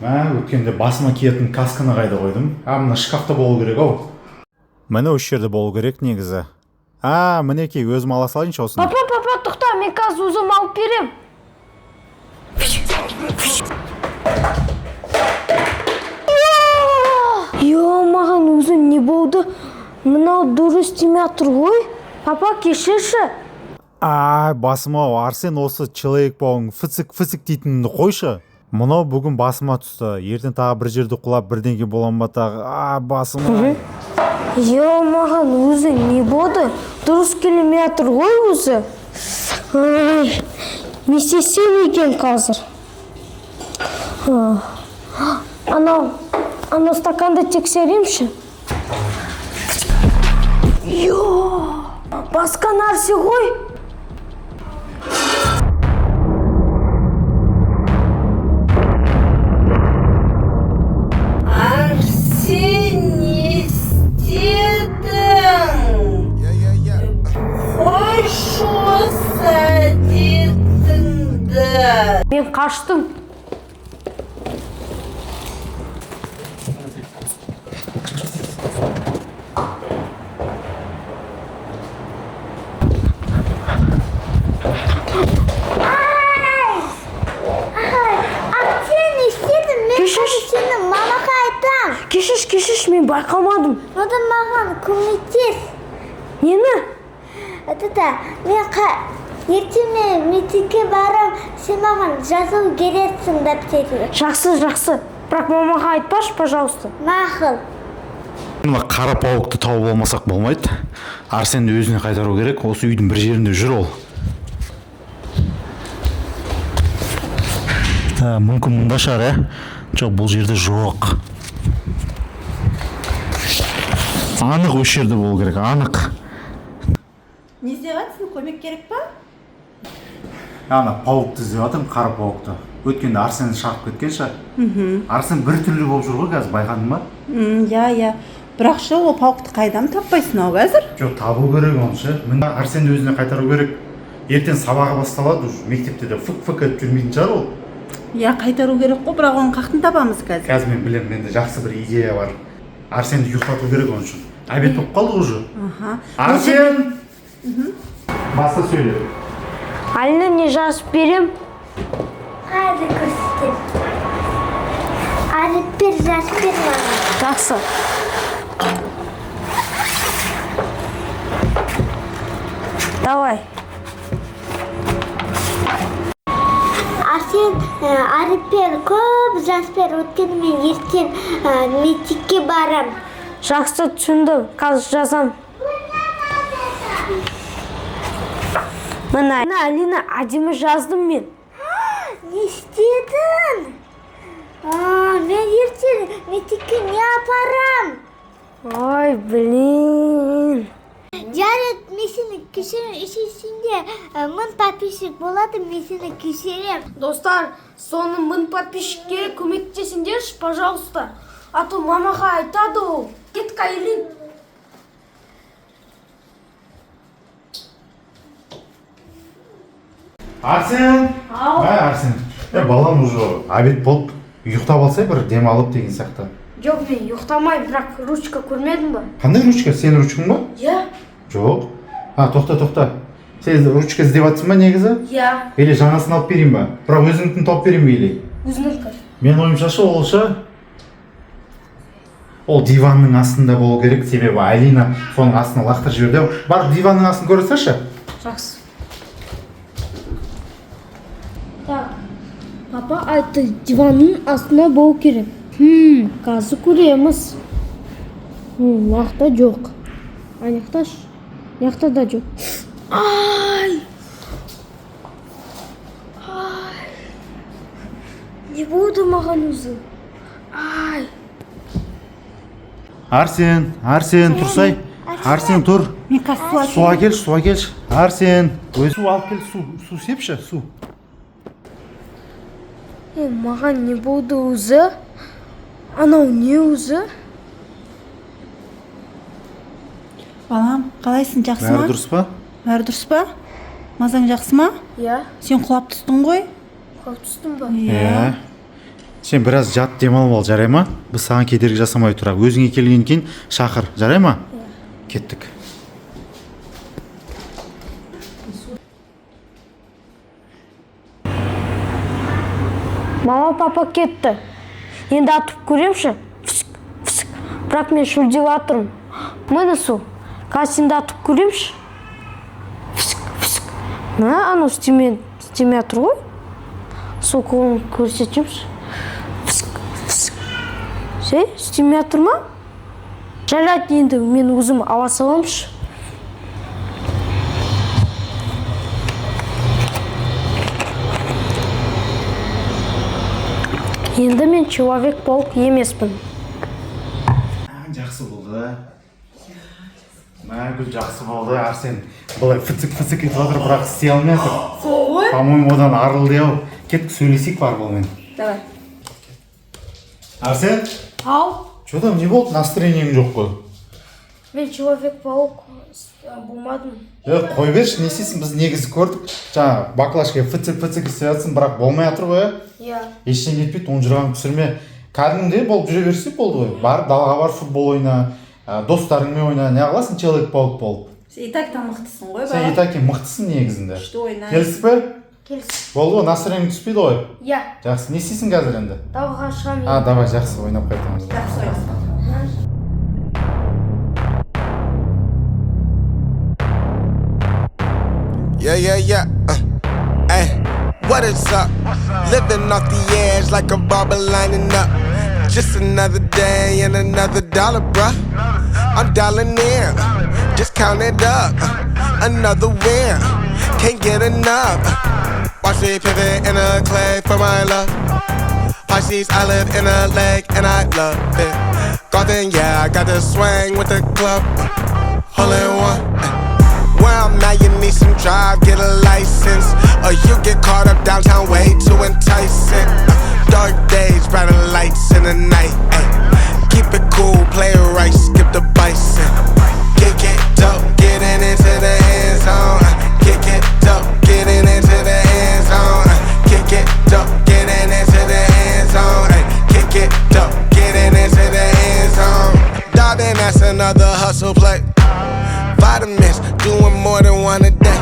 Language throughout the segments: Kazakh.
Өткенде басыма киетін касканы қайда қойдым? Мына шкафта болу керек ау. Міне осы жерде болу керек негізі. Мінекей өзім ала салайыншы осыны. Папа, тоқта, мен қазір өзім алып берем. Маған өзім не болды? Мынау дұрыс істемей жатыр ғой. Папа, кешірші. Басым-ау, Арсен осы человек бауың фыцик дейтінді қойшы. Мынау бүгін басыма түсті. Ертең тағы бір жерді құлап бірдеңе болам ба тағы. Басым-ау. Маған өзі не болды? Дұрыс келмей жатыр ғой өзі. Не істесем екен қазір? Анау стаканды тексеремші. Басқа нәрсе ғой. Арсен, не істедің? Қойшы осы әдетіңді. Мен қаштым. Кешіш, мен байқамадым. Одан маған көмектес. Нені? Мен ертең мектепке барам, сен маған жазу керексің дәптерге. Жақсы. Бірақ мамаға айтпашы, пожалуйста. Мақұл. Мына қара пауықты тауып алмасақ болмайды. Арсенді өзіне қайтару керек. Осы үйдің бір жерінде жүр ол. Мүмкін мұнда шығар, жоқ, бұл жерде жоқ. Анық осы жерде болу керек, анық. Не істеп жатсың? Көмек керек па? Пауықты іздеп жатырмын, қара пауықты. Өткенде Арсенді шағып кеткен шығар. Арсен бір түрлі болып жүр ғой қазір, байқадың ба? Иә. Бірақ ше, ол пауықты қайдан таппайсың ау қазір? Жоқ, табу керек оны ше. Міне Арсенді өзіне қайтару керек. Ертең сабағы басталады, мектепте де фык етіп жүрмейтін шығар ол. Иә, қайтару керек қой, бірақ оны қақтын табамыз қазір. Қазір мен білем, менде жақсы бір идея бар. Арсенді ұйықтату керек оның үшін. Обед болып қалды уже. Арсен! Баста сөйле. Алина, не жазып берем? Қайды көрсетем. Әріппер жазып бер маған. Жақсы. Давай. Арсен, әріппер көп жазып бер. Өткені мен ертең мектепке барам. Жақсы, түсіндім. Қазір жазам. Мына Алина, әдемі жаздым мен. Не істедің? Мен ертең мектепке не апарам? Ой, блин. Жарет, мен сені кешірем. Ішесінде 1000 подписчик болады, мен сені кешірем. Достар, соны 1000 подписчикке көмектесіңдерші, пожалуйста. А то мамаға айтады ол. Кет Айлин. Арсен! Арсен. Балам уже обед болып, ұйықтап алсай бір дем алып деген сияқты. Жоқ, мен ұйықтамай, бірақ ручка көрмедің ба? Қандай ручка? Сен ручкаң ба? Иә. Жоқ. Тоқта. Сен ручка іздеп жатсың ба негізі? Иә. Или жаңасын алып берейін ба? Бірақ өзіңдікін тауып берейін бе или? Өзіңдікі. Мен ойымша ол диванның астында болу керек, себебі Алина соның астына лақтырып жіберді. Бар диванның астын көрсеші. Жақсы. Так, папа айтты, диванның астына болу керек. Қазір көреміз. Мақта жоқ. Мақта да жоқ. Ай! Не болды маған өзі? Ай! Арсен, тұрсай. Арсен, тұр. Мен қазір Суға келші. Арсен, су алып кел, су сепші, су. Маған не болды өзі? Анау не өзі? Балам, қалайсың, жақсы ма? Бәрі дұрыс па? Бәрі дұрыс па? Мазаң жақсы ма? Иә. Сен құлап түстің ғой? Құлап түстім ба? Иә. Сен біраз жат демалып ал, жарай ма? Біз саған кедергі жасамай тұрайық. Өзіңе келгеннен кейін шақыр, жарай ма? Кеттік. Мама, папа кетті. Енді атып көремші. Бірақ мен шөлдеп атырмын. Міне су. Қазір енді атып көремші. Мына анау істемей атыр ғой. Сол қолын көрсетемші. Істемей атыр ма? Жарайды, енді мен өзім ала саламшы. Енді мен Человек-паук емеспін. Жақсы болды. Мәгіл жақсы болды, Арсен. Бұлай фыцық етіп отыр, бірақ істей алмай отыр. Сол ғой? По-моему, одан арылды ау. Кеттік сөйлесейік бар болмен. Давай. Арсен? Ау, Че там, не болды? Настроением жоқ қой. мен Человек-паук болмадым. Қой берші, не істейсің? Біз негізі көрдік. Жаңа баклажка фыцық істеп жатсың, бірақ болмай жатыр ғой. Иә. Ештеңе етпейді, ұнжырған түсірме. Кәдімгідей болып жүре берсе болды ғой. Бар, далаға бар, футбол ойна, достарыңмен ойна. Не қыласың Человек-паук болып? Сен и так там мықтысың ғой, Сен и так мықтысың негізінде. Күшті ойнайсың. Келісіп пе? Келсін. Болды ғой, настроениең түспейді ғой. Иә. Жақсы, не істейсің қазір енді? Далаға шығамын. Давай, жақсы, ойнап қайтамыз. Жақсы ойнайсың. Yeah. Hey, what is up? Living off the edge like a barber lining up. Just another day and another dollar, bruh. I'm dialing in, just count it up. Another win, can't get enough. Watch me pivot in a clay for my love. Pisces, I live in a lake and I love it. Golden, yeah, I got the swing with the club. Hole in one. Where I'm at, you need some drive, get a license. Or you get caught up downtown, way too enticing. Dark days, brighter lights in the night. Ay. Keep it cool, play it right, skip the bison. Kick it dope, getting into the end zone. Kick it dope, getting into the end zone. Kick it dope, getting into the end zone. Ay. Kick it dope, getting into the end zone. Diving, that's another hustle play. Vitamins, doing more than one a day.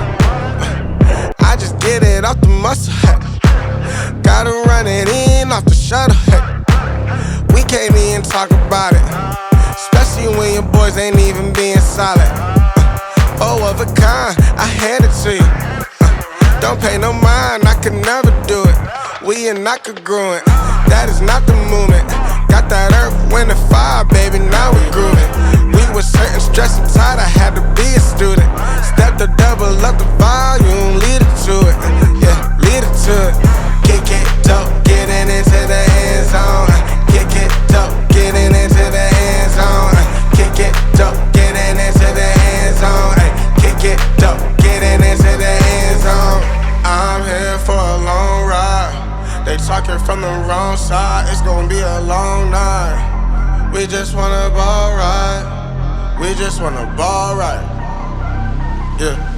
I just get it off the muscle, hey. Gotta run it in off the shuttle, hey. We can't even talk about it, especially when your boys ain't even being solid. Of a kind, I hand it to you. Don't pay no mind, I could never do it. We and I could grow it, that is not the movement. Got that earth, wind, and fire, baby, now we grooving. We was certain, stressed and tired, I had to be a student. Step to double up the volume, lead it to it. Yeah, lead it to it. Kick it dope, getting into the end zone. Kick it dope, getting into the end zone. Kick it dope, getting into the end zone. Kick it dope, getting into the end zone. I'm here for a long ride. They talking from the wrong side, it's gonna be a long night. We just wanna ball right. We just wanna ball right. Yeah.